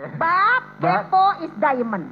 Bab kepo is diamond.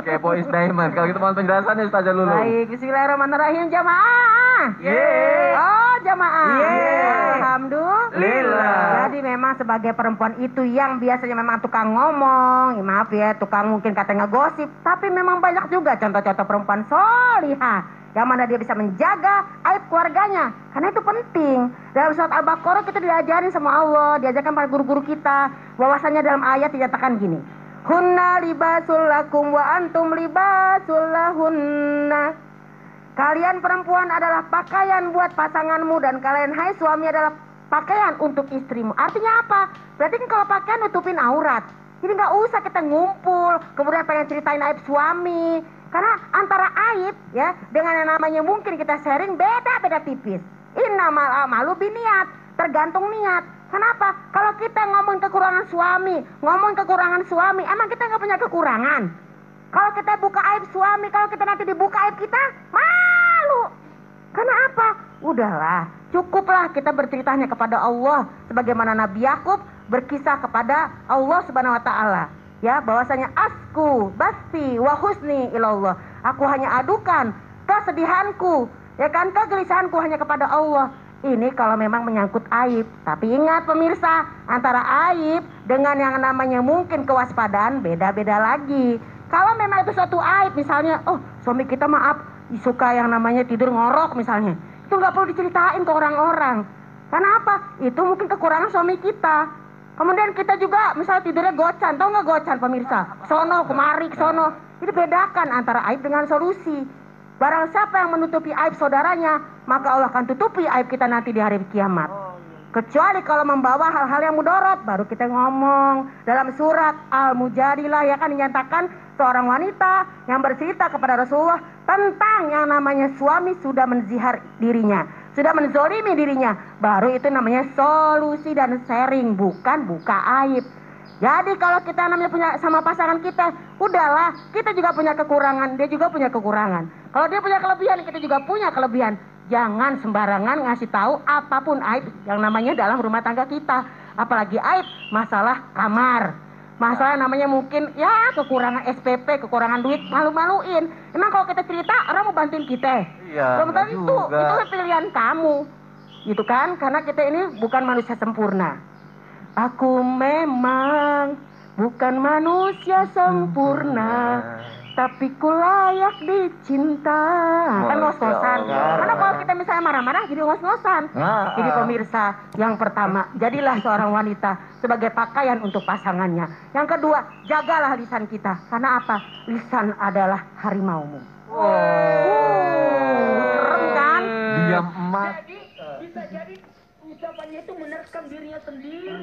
Kepo is diamond. Kalau gitu mohon penjelasannya Ustazah Lulu. Baik, bismillahirrahmanirrahim jamaah. Yeay. Oh, jamaah. Yeay. Alhamdulillah. Jadi memang sebagai perempuan itu yang biasanya memang tukang ngomong, maaf ya, tukang mungkin katanya ngegosip, tapi memang banyak juga contoh-contoh perempuan solihah yang mana dia bisa menjaga aib keluarganya, karena itu penting. Dalam surat Al-Baqarah kita diajarin sama Allah, diajarkan para guru-guru kita, bahwasanya dalam ayat dinyatakan gini, hunna libasul lakum wa antum libasul lahunna. Kalian perempuan adalah pakaian buat pasanganmu, dan kalian hai suami adalah pakaian untuk istrimu. Artinya apa? Berarti kan kalau pakaian nutupin aurat, jadi nggak usah kita ngumpul kemudian pengen ceritain aib suami. Karena antara aib ya dengan yang namanya mungkin kita sharing beda-beda tipis. Innamal a'malu biniat, tergantung niat. Kenapa? Kalau kita ngomong kekurangan suami, emang kita nggak punya kekurangan? Kalau kita buka aib suami, kalau kita nanti dibuka aib kita, malu. Karena apa? Udahlah, cukuplah kita berceritanya kepada Allah, sebagaimana Nabi Yakub berkisah kepada Allah Subhanahu wa taala. Ya, bahwasanya asku basti wa husni ilallah. Aku hanya adukan kesedihanku, ya kan, kegelisahanku hanya kepada Allah. Ini kalau memang menyangkut aib. Tapi ingat pemirsa, antara aib dengan yang namanya mungkin kewaspadaan beda-beda lagi. Kalau memang itu suatu aib, misalnya, oh suami kita maaf suka yang namanya tidur ngorok misalnya, itu nggak perlu diceritain ke orang-orang. Karena apa? Itu mungkin kekurangan suami kita. Kemudian kita juga misalnya tidurnya gocan, tahu nggak gocan pemirsa? Sono kemari sono. Itu bedakan antara aib dengan solusi. Barang siapa yang menutupi aib saudaranya, maka Allah akan tutupi aib kita nanti di hari kiamat. Kecuali kalau membawa hal-hal yang mudarat, baru kita ngomong. Dalam surat Al-Mujadilah ya kan dinyatakan seorang wanita yang bercerita kepada Rasulullah tentang yang namanya suami sudah menzihar dirinya, sudah menzolimi dirinya, baru itu namanya solusi dan sharing, bukan buka aib. Jadi kalau kita namanya punya sama pasangan kita, udahlah, kita juga punya kekurangan, dia juga punya kekurangan. Kalau dia punya kelebihan, kita juga punya kelebihan. Jangan sembarangan ngasih tahu apapun aib yang namanya dalam rumah tangga kita. Apalagi aib masalah kamar, masalah namanya mungkin ya kekurangan SPP, kekurangan duit, malu-maluin. Emang kalau kita cerita orang mau bantuin kita? Iya, belum tentu. Itu pilihan kamu, gitu kan? Karena kita ini bukan manusia sempurna. Aku memang bukan manusia sempurna, tapi ku layak dicinta. Kan ngos-ngosan. Karena kalau kita misalnya marah-marah jadi ngos-ngosan. Jadi pemirsa, yang pertama, jadilah seorang wanita sebagai pakaian untuk pasangannya. Yang kedua, jagalah lisan kita. Karena apa? Lisan adalah harimaumu. Serem kan? Diam emas. Jadi bisa jadi ucapannya itu menerkam dirinya sendiri.